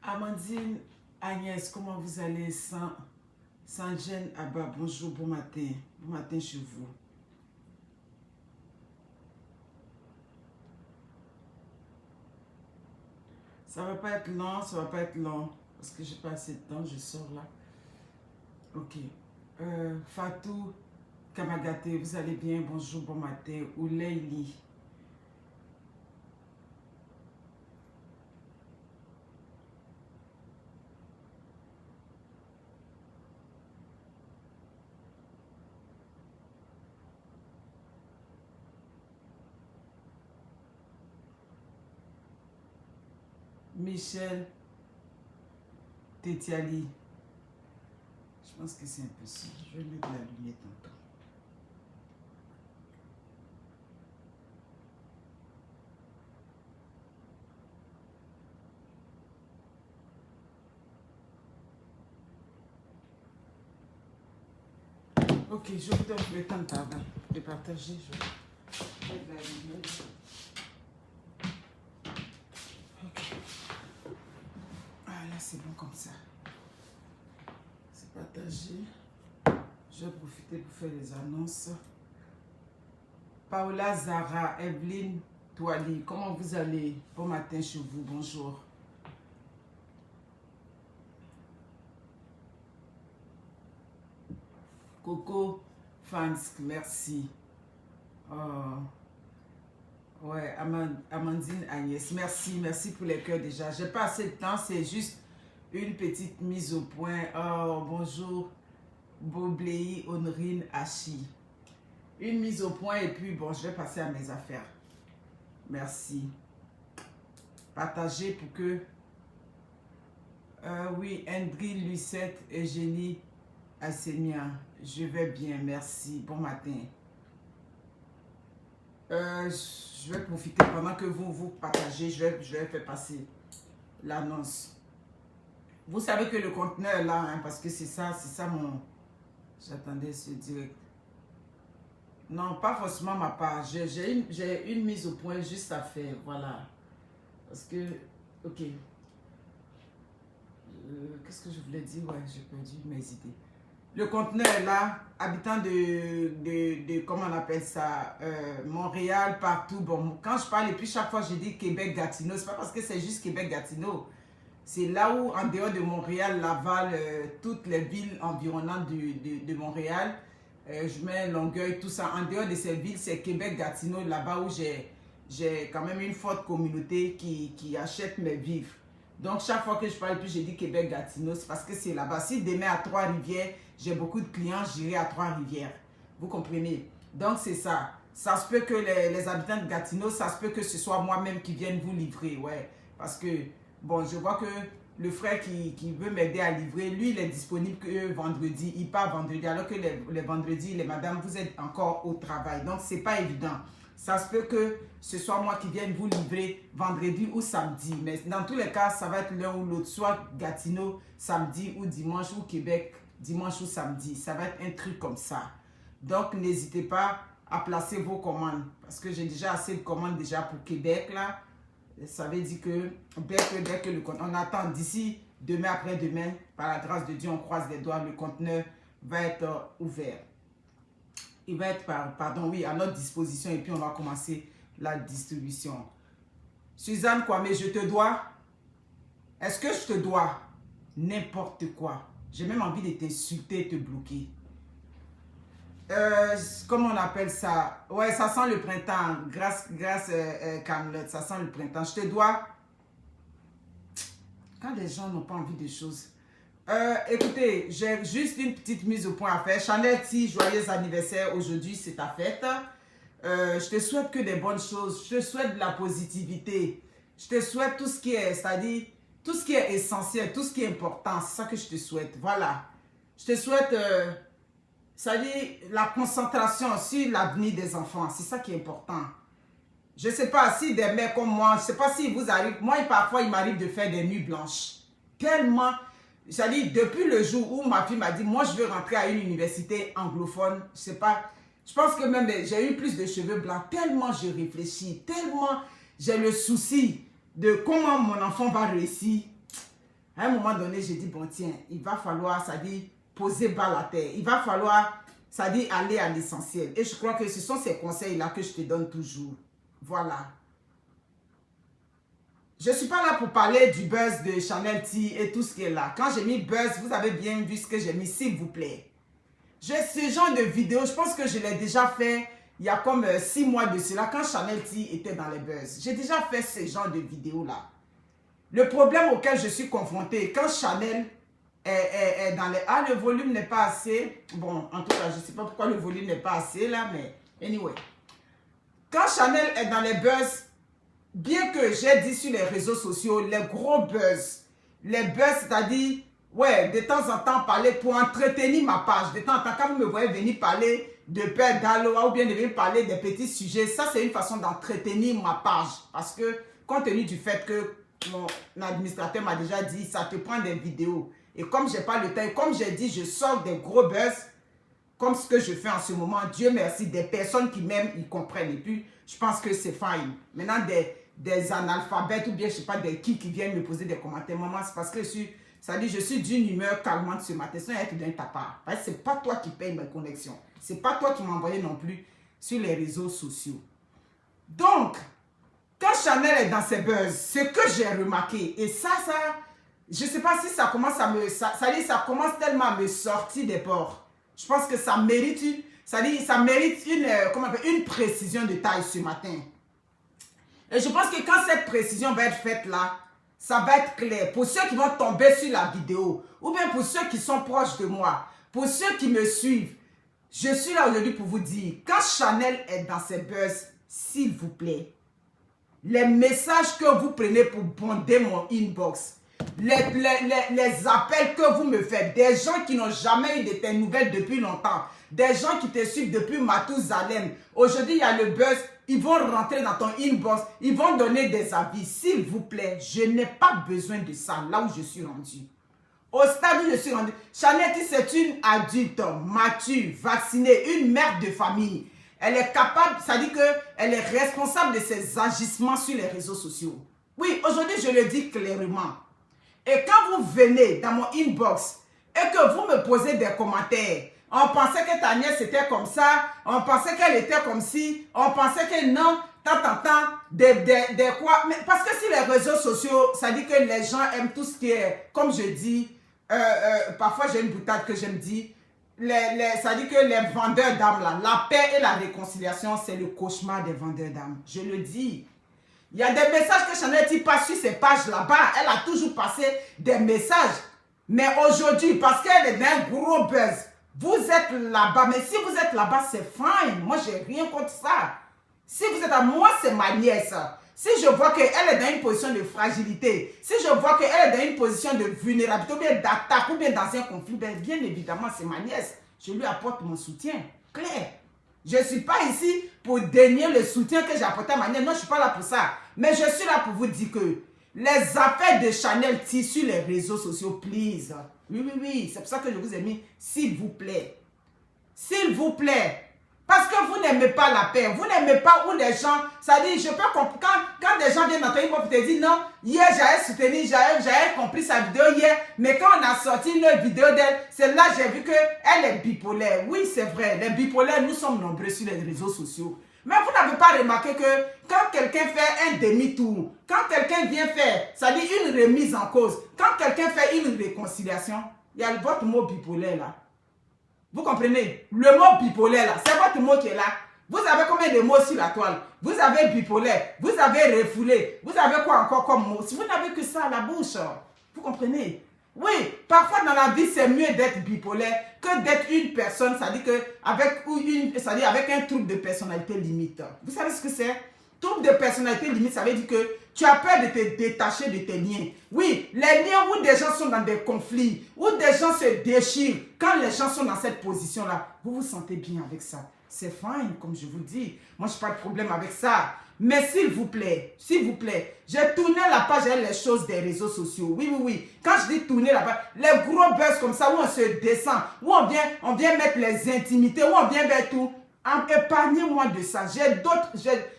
Amandine, Agnès, comment vous allez sans gêne? Abba, bonjour, bon matin. Bon matin chez vous. Ça va pas être long, ça va pas être long. Parce que j'ai pas assez de temps, je sors là. Ok. Fatou Kamagate, vous allez bien? Bonjour, bon matin. Ou Leili. Michel Tetiali. Je pense que c'est un peu ça. Je vais mettre la lumière tantôt. Ok, je vous donne le temps de partager. Je vais mettre la lumière. Ok. Ah là, c'est bon comme ça. C'est partagé. Je vais profiter pour faire les annonces. Paola Zara, Evelyne Toali, comment vous allez? Bon matin chez vous, bonjour. Coco Fansk, merci. Ouais, Amandine Agnès, merci pour les cœurs déjà. J'ai pas assez de temps, c'est juste une petite mise au point. Oh, bonjour, Boblei Honorine Hachi. Une mise au point et puis bon, je vais passer à mes affaires. Merci. Partagez pour que... oui, Andri Lucette, Eugénie Assénia, je vais bien, merci. Bon matin. Je vais profiter pendant que vous partagez, je vais faire passer l'annonce. Vous savez que le conteneur là, hein, parce que c'est ça mon... J'attendais ce direct. Non, pas forcément ma part. J'ai une mise au point juste à faire, voilà. Parce que, ok. Qu'est-ce que je voulais dire? Ouais, j'ai perdu mes idées. Le conteneur est là, habitant de comment on appelle ça, Montréal, partout. Bon, quand je parle, et puis chaque fois je dis Québec-Gatineau, c'est pas parce que c'est juste Québec-Gatineau. C'est là où, en dehors de Montréal, Laval, toutes les villes environnantes de Montréal, je mets Longueuil, tout ça. En dehors de ces villes, c'est Québec-Gatineau, là-bas où j'ai quand même une forte communauté qui achète mes vivres. Donc, chaque fois que je parle, puis je dis Québec-Gatineau, c'est parce que c'est là-bas. Si demain à Trois-Rivières, j'ai beaucoup de clients, j'irai à Trois-Rivières. Vous comprenez? Donc, c'est ça. Ça se peut que les habitants de Gatineau, ça se peut que ce soit moi-même qui vienne vous livrer, ouais. Parce que, bon, je vois que le frère qui veut m'aider à livrer, lui, il est disponible que vendredi. Il part vendredi, alors que les vendredis, les madames, vous êtes encore au travail. Donc, c'est pas évident. Ça se peut que ce soit moi qui vienne vous livrer vendredi ou samedi. Mais dans tous les cas, ça va être l'un ou l'autre. Soit Gatineau, samedi ou dimanche, ou Québec, dimanche ou samedi. Ça va être un truc comme ça. Donc, n'hésitez pas à placer vos commandes. Parce que j'ai déjà assez de commandes déjà pour Québec, là. Ça veut dire que dès que le conteneur, on attend d'ici demain après-demain, par la grâce de Dieu, on croise les doigts, le conteneur va être ouvert. Il va être, à notre disposition et puis on va commencer la distribution. Suzanne Kwame, je te dois. Est-ce que je te dois n'importe quoi? J'ai même envie de t'insulter et te bloquer. Comment on appelle ça? Ouais, ça sent le printemps. Grâce Camelot, ça sent le printemps. Je te dois. Quand les gens n'ont pas envie de choses. Écoutez, j'ai juste une petite mise au point à faire. Chanel T, joyeux anniversaire aujourd'hui, c'est ta fête. Je te souhaite que des bonnes choses. Je te souhaite de la positivité. Je te souhaite tout ce qui est, c'est-à-dire tout ce qui est essentiel, tout ce qui est important. C'est ça que je te souhaite. Voilà. Je te souhaite, c'est-à-dire la concentration sur l'avenir des enfants. C'est ça qui est important. Je ne sais pas si des mères comme moi, je ne sais pas si vous arrive. Moi, parfois, il m'arrive de faire des nuits blanches. Tellement. C'est-à-dire, depuis le jour où ma fille m'a dit, moi, je veux rentrer à une université anglophone, je sais pas, je pense que même j'ai eu plus de cheveux blancs, tellement je réfléchis, tellement j'ai le souci de comment mon enfant va réussir. À un moment donné, j'ai dit, bon tiens, il va falloir, ça dit, poser bas la terre. Il va falloir, ça dit, aller à l'essentiel. Et je crois que ce sont ces conseils-là que je te donne toujours. Voilà. Je ne suis pas là pour parler du buzz de Chanel T et tout ce qui est là. Quand j'ai mis buzz, vous avez bien vu ce que j'ai mis, s'il vous plaît. J'ai ce genre de vidéo, je pense que je l'ai déjà fait il y a comme 6 mois de cela, quand Chanel T était dans les buzz. J'ai déjà fait ce genre de vidéo-là. Le problème auquel je suis confrontée, quand Chanel est dans les... Ah, le volume n'est pas assez. Bon, en tout cas, je ne sais pas pourquoi le volume n'est pas assez là, mais anyway. Quand Chanel est dans les buzz, bien que j'ai dit sur les réseaux sociaux, les gros buzz, c'est-à-dire, ouais, de temps en temps parler pour entretenir ma page. De temps en temps, quand vous me voyez venir parler de Père d'Aloha ou bien de venir parler des petits sujets, ça c'est une façon d'entretenir ma page. Parce que, compte tenu du fait que mon administrateur m'a déjà dit, ça te prend des vidéos. Et comme je n'ai pas le temps, et comme j'ai dit, je sors des gros buzz, comme ce que je fais en ce moment, Dieu merci, des personnes qui m'aiment, ils comprennent. Et puis, je pense que c'est fine. Maintenant, des analphabètes ou bien, je ne sais pas, des qui viennent me poser des commentaires. Maman, c'est parce que je suis d'une humeur calmante ce matin. Ça va être d'un ta part. Ce n'est pas toi qui paye mes connexions. Ce n'est pas toi qui m'as envoyé non plus sur les réseaux sociaux. Donc, quand Chanel est dans ses buzz, ce que j'ai remarqué, et ça, je ne sais pas si ça commence à me... Ça commence tellement à me sortir des pores. Je pense que ça mérite une précision de taille ce matin. Et je pense que quand cette précision va être faite là, ça va être clair. Pour ceux qui vont tomber sur la vidéo, ou bien pour ceux qui sont proches de moi, pour ceux qui me suivent, je suis là aujourd'hui pour vous dire, quand Chanel est dans ses buzz, s'il vous plaît, les messages que vous prenez pour bonder mon inbox, les appels que vous me faites, des gens qui n'ont jamais eu de tes nouvelles depuis longtemps, des gens qui te suivent depuis Mathusalem, aujourd'hui il y a le buzz, ils vont rentrer dans ton inbox, ils vont donner des avis. S'il vous plaît, je n'ai pas besoin de ça là où je suis rendu. Au stade où je suis rendu, Chanel, c'est une adulte, mature, vaccinée, une mère de famille. Elle est capable, ça dit qu'elle est responsable de ses agissements sur les réseaux sociaux. Oui, aujourd'hui, je le dis clairement. Et quand vous venez dans mon inbox et que vous me posez des commentaires, on pensait que ta nièce était comme ça, on pensait qu'elle était comme ci, on pensait que non, des quoi. Mais parce que sur les réseaux sociaux, ça dit que les gens aiment tout ce qui est, comme je dis, parfois j'ai une boutade que j'aime dire, ça dit que les vendeurs d'âmes là, la paix et la réconciliation, c'est le cauchemar des vendeurs d'âmes. Je le dis. Il y a des messages que Chanel dit pas sur ces pages là-bas. Elle a toujours passé des messages. Mais aujourd'hui, parce qu'elle est dans un gros buzz, vous êtes là-bas. Mais si vous êtes là-bas, c'est fine. Moi, j'ai rien contre ça. Si vous êtes à moi, c'est ma nièce. Si je vois qu'elle est dans une position de fragilité, si je vois qu'elle est dans une position de vulnérabilité, ou bien d'attaque, ou bien dans un conflit, bien évidemment, c'est ma nièce. Je lui apporte mon soutien. Clair. Je ne suis pas ici pour dénier le soutien que j'ai apporté à ma nièce. Non, je ne suis pas là pour ça. Mais je suis là pour vous dire que les affaires de Chanel T sur les réseaux sociaux, please. Oui, oui, oui. C'est pour ça que je vous ai mis, s'il vous plaît. S'il vous plaît. Parce que vous n'aimez pas la paix. Vous n'aimez pas où les gens... Ça dit, je peux comprendre. Quand des gens viennent dans ton inbox et te disent, non, hier j'avais soutenu, j'avais compris sa vidéo hier. Mais quand on a sorti une vidéo d'elle, c'est là que j'ai vu qu'elle est bipolaire. Oui, c'est vrai. Les bipolaires, nous sommes nombreux sur les réseaux sociaux. Mais vous n'avez pas remarqué que quand quelqu'un fait un demi-tour, quand quelqu'un vient faire, ça dit une remise en cause, quand quelqu'un fait une réconciliation, il y a votre mot bipolaire là. Vous comprenez? Le mot bipolaire là, c'est votre mot qui est là. Vous avez combien de mots sur la toile? Vous avez bipolaire, vous avez refoulé, vous avez quoi encore comme mot? Si vous n'avez que ça à la bouche, vous comprenez? Oui, parfois dans la vie, c'est mieux d'être bipolaire que d'être une personne, ça dit que avec un trouble de personnalité limite. Vous savez ce que c'est? Trouble de personnalité limite, ça veut dire que tu as peur de te détacher de tes liens. Oui, les liens où des gens sont dans des conflits, où des gens se déchirent, quand les gens sont dans cette position-là, vous vous sentez bien avec ça. C'est fine, comme je vous dis. Moi, je n'ai pas de problème avec ça. Mais s'il vous plaît, j'ai tourné la page avec les choses des réseaux sociaux. Oui, oui, oui. Quand je dis tourner la page, les gros buzz comme ça, où on se descend, où on vient mettre les intimités, où on vient mettre tout. Épargnez-moi de ça. J'ai d'autres...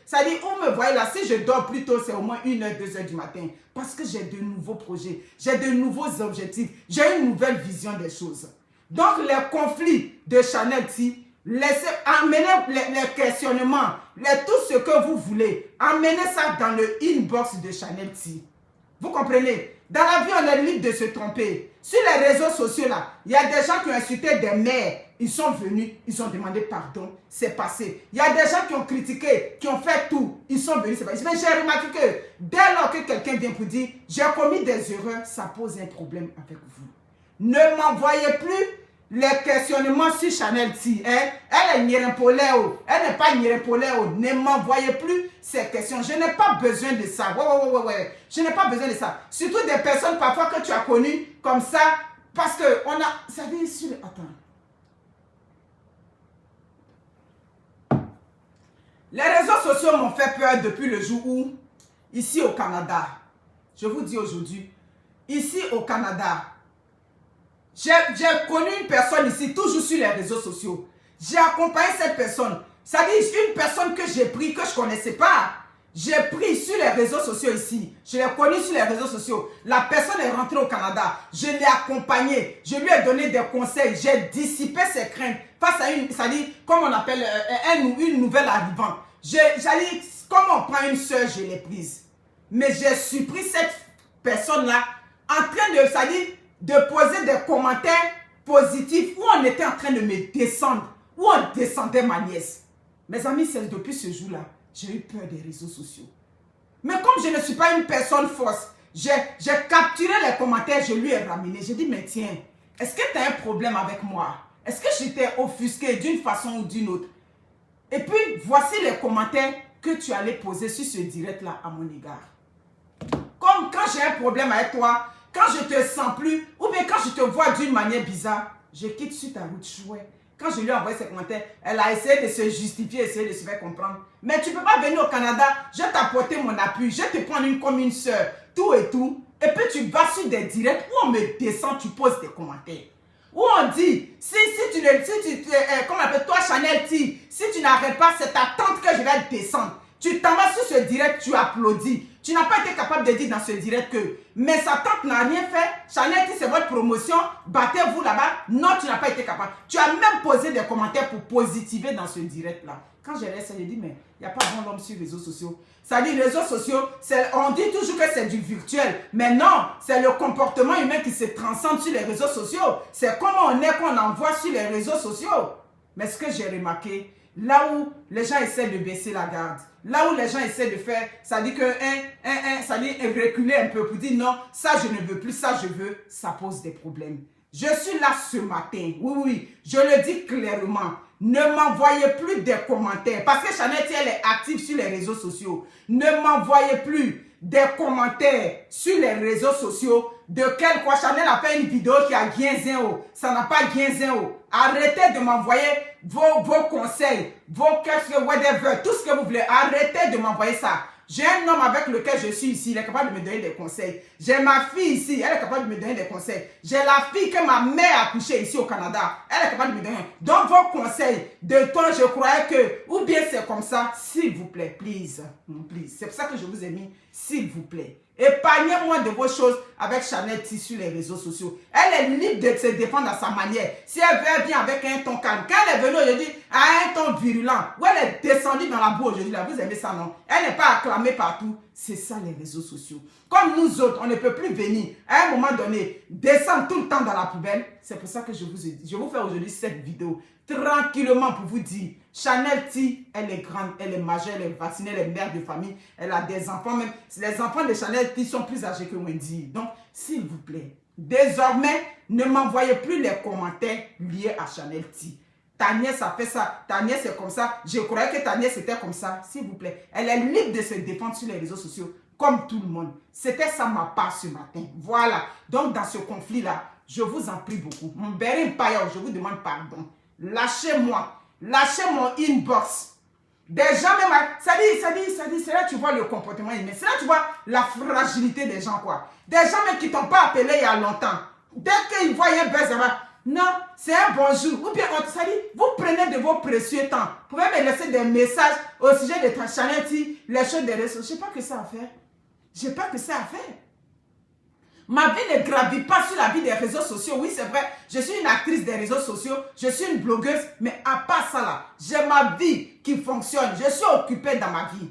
Ça dit, vous me voyez là, si je dors plus tôt, c'est au moins 1h, 2h du matin. Parce que j'ai de nouveaux projets. J'ai de nouveaux objectifs. J'ai une nouvelle vision des choses. Donc, les conflits de Chanel T, laissez, amenez les questionnements, tout ce que vous voulez. Amenez ça dans le inbox de Chanel T. Vous comprenez? Dans la vie, on est libre de se tromper. Sur les réseaux sociaux, là, il y a des gens qui ont insulté des mères. Ils sont venus, ils ont demandé pardon, c'est passé. Il y a des gens qui ont critiqué, qui ont fait tout. Ils sont venus, c'est passé. Mais j'ai remarqué que dès lors que quelqu'un vient pour dire « j'ai commis des erreurs », ça pose un problème avec vous. Ne m'envoyez plus les questionnements sur Chanel T. Hein? Elle est Nyerimpoléo. Elle n'est pas Nyerimpoléo. Ne m'envoyez plus ces questions. Je n'ai pas besoin de ça. Ouais. Je n'ai pas besoin de ça. Surtout des personnes parfois que tu as connues comme ça. Parce que on a... Ça dit sur... Attends. Les réseaux sociaux m'ont fait peur depuis le jour où, ici au Canada, je vous dis aujourd'hui, ici au Canada, j'ai connu une personne ici, toujours sur les réseaux sociaux. J'ai accompagné cette personne. Ça dit une personne que j'ai pris, que je ne connaissais pas. J'ai pris sur les réseaux sociaux ici. Je l'ai connue sur les réseaux sociaux. La personne est rentrée au Canada. Je l'ai accompagnée. Je lui ai donné des conseils. J'ai dissipé ses craintes face à une, ça dit, comme on appelle une nouvelle arrivante. J'allais, comme on prend une soeur, je l'ai prise. Mais j'ai surpris cette personne-là en train de, ça dit, de poser des commentaires positifs où on était en train de me descendre, où on descendait ma nièce. Mes amis, c'est depuis ce jour-là, j'ai eu peur des réseaux sociaux. Mais comme je ne suis pas une personne fausse, j'ai capturé les commentaires, je lui ai ramené. J'ai dit, mais tiens, est-ce que tu as un problème avec moi? Est-ce que je t'ai offusqué d'une façon ou d'une autre? Et puis, voici les commentaires que tu allais poser sur ce direct-là à mon égard. Comme quand j'ai un problème avec toi, quand je te sens plus, ou bien quand je te vois d'une manière bizarre, je quitte sur ta route chouette. Quand je lui ai envoyé ces commentaires, elle a essayé de se justifier, essayé de se faire comprendre. Mais tu ne peux pas venir au Canada, je t'ai apporté mon appui, je te prends comme une soeur, tout et tout. Et puis tu vas sur des directs où on me descend, tu poses des commentaires. Où on dit, comment on appelle toi Chanel T, si tu n'arrêtes pas, c'est ta tante que je vais descendre. Tu t'en vas sur ce direct, tu applaudis. Tu n'as pas été capable de dire dans ce direct que, mais sa tante n'a rien fait. Chanel T, c'est votre promotion. Battez-vous là-bas. Non, tu n'as pas été capable. Tu as même posé des commentaires pour positiver dans ce direct-là. Quand j'ai laissé, j'ai dit, mais il n'y a pas bon homme sur les réseaux sociaux. Ça dit, les réseaux sociaux, on dit toujours que c'est du virtuel. Mais non, c'est le comportement humain qui se transcende sur les réseaux sociaux. C'est comment on est qu'on envoie sur les réseaux sociaux. Mais ce que j'ai remarqué, là où les gens essaient de baisser la garde, là où les gens essaient de faire, ça dit que ça dit reculer un peu pour dire non, ça je ne veux plus, ça je veux, ça pose des problèmes. Je suis là ce matin, oui, je le dis clairement. Ne m'envoyez plus des commentaires, parce que Chanel T, elle est active sur les réseaux sociaux. Ne m'envoyez plus des commentaires sur les réseaux sociaux de quel quoi Chanel a fait une vidéo qui a gain haut. Ça n'a pas gain haut. Arrêtez de m'envoyer vos conseils, whatever, tout ce que vous voulez. Arrêtez de m'envoyer ça. J'ai un homme avec lequel je suis ici, il est capable de me donner des conseils. J'ai ma fille ici, elle est capable de me donner des conseils. J'ai la fille que ma mère a couchée ici au Canada, elle est capable de me donner. Donc vos conseils, de toi je croyais que, ou bien c'est comme ça, s'il vous plaît, please. C'est pour ça que je vous ai mis, s'il vous plaît. Épargnez-moi de vos choses avec Chanel T sur les réseaux sociaux. Elle est libre de se défendre à sa manière. Si elle veut, elle vient avec un ton calme. Quand elle est venue aujourd'hui à un ton virulent, où elle est descendue dans la boue aujourd'hui, là, vous aimez ça, non? Elle n'est pas acclamée partout. C'est ça les réseaux sociaux. Comme nous autres, on ne peut plus venir à un moment donné, descendre tout le temps dans la poubelle. C'est pour ça que je vous ai dit, je vous fais aujourd'hui cette vidéo tranquillement pour vous dire, Chanel T, elle est grande, elle est majeure, elle est vaccinée, elle est mère de famille, elle a des enfants même. Les enfants de Chanel T sont plus âgés que Wendy. Donc, s'il vous plaît, désormais, ne m'envoyez plus les commentaires liés à Chanel T. Ta nièce a fait ça, ta nièce est comme ça, je croyais que ta nièce était comme ça. S'il vous plaît, elle est libre de se défendre sur les réseaux sociaux, comme tout le monde. C'était ça ma part ce matin. Voilà. Donc, dans ce conflit-là, je vous en prie beaucoup. Mon Bérin Payo, je vous demande pardon. Lâchez-moi. Lâchez mon inbox. Des gens même, ça dit, c'est là que tu vois le comportement humain. C'est là que tu vois la fragilité des gens, quoi. Des gens même qui ne t'ont pas appelé il y a longtemps. Dès qu'ils voient un buzz, Non, c'est un bonjour. Ou bien, ça dit, vous prenez de vos précieux temps. Vous pouvez me laisser des messages au sujet de ta Chanel T, les choses des réseaux. Je n'ai pas que ça à faire. Je n'ai pas que ça à faire. Ma vie ne gravit pas sur la vie des réseaux sociaux. Oui, c'est vrai, je suis une actrice des réseaux sociaux, je suis une blogueuse, mais à part ça là, j'ai ma vie qui fonctionne. Je suis occupée dans ma vie.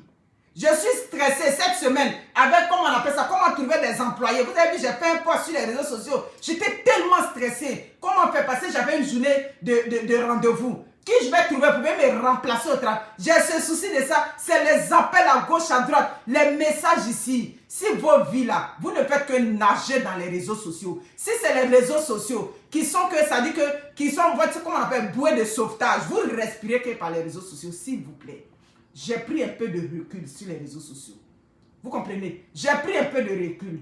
Je suis stressée cette semaine avec, comment on appelle ça, comment trouver des employés. Vous avez vu, j'ai fait un post sur les réseaux sociaux. J'étais tellement stressée. Comment faire passer, j'avais une journée de rendez-vous. Qui je vais trouver pour me remplacer au travail? J'ai ce souci de ça. C'est les appels à gauche, à droite, les messages ici. Si vos vies là, vous ne faites que nager dans les réseaux sociaux. Si c'est les réseaux sociaux qui sont que, ça dit que, qui sont votre, comment on appelle, bouée de sauvetage, vous respirez que par les réseaux sociaux, s'il vous plaît. J'ai pris un peu de recul sur les réseaux sociaux. Vous comprenez? J'ai pris un peu de recul.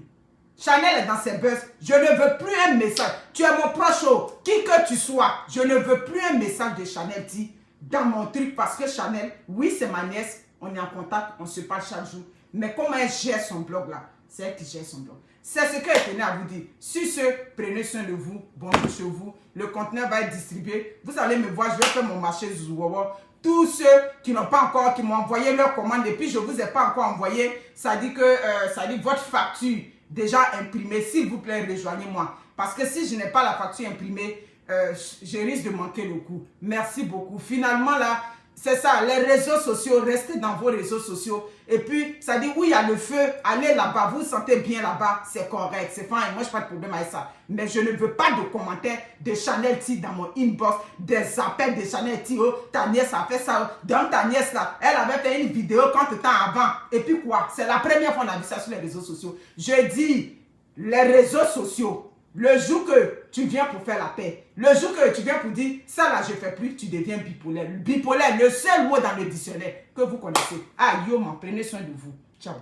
Chanel est dans ses buzz. Je ne veux plus un message. Tu es mon proche, qui que tu sois. Je ne veux plus un message de Chanel dit dans mon truc parce que Chanel, oui, c'est ma nièce. On est en contact, on se parle chaque jour. Mais comment elle gère son blog là? C'est elle qui gère son blog. C'est ce que je tenais à vous dire. Sur ce, prenez soin de vous. Bonjour chez vous. Le conteneur va être distribué. Vous allez me voir, je vais faire mon marché Zouwawa. Tous ceux qui n'ont pas encore, qui m'ont envoyé leur commande et puis je ne vous ai pas encore envoyé, ça dit que ça dit votre facture déjà imprimée, s'il vous plaît, rejoignez-moi. Parce que si je n'ai pas la facture imprimée, je risque de manquer le coup. Merci beaucoup. Finalement, là, c'est ça, les réseaux sociaux, restez dans vos réseaux sociaux. Et puis, ça dit, où il y a le feu, allez là-bas, vous vous sentez bien là-bas, c'est correct, c'est fine, moi je n'ai pas de problème avec ça. Mais je ne veux pas de commentaires de Chanel T dans mon inbox, des appels de Chanel T, oh, ta nièce a fait ça, dans ta nièce là, elle avait fait une vidéo quand temps avant. Et puis quoi, c'est la première fois qu'on a vu ça sur les réseaux sociaux. Je dis, les réseaux sociaux, le jour que tu viens pour faire la paix, le jour que tu viens pour dire ça là je fais plus, tu deviens bipolaire. Bipolaire, le seul mot dans le dictionnaire que vous connaissez. Ah yo, prenez soin de vous. Ciao.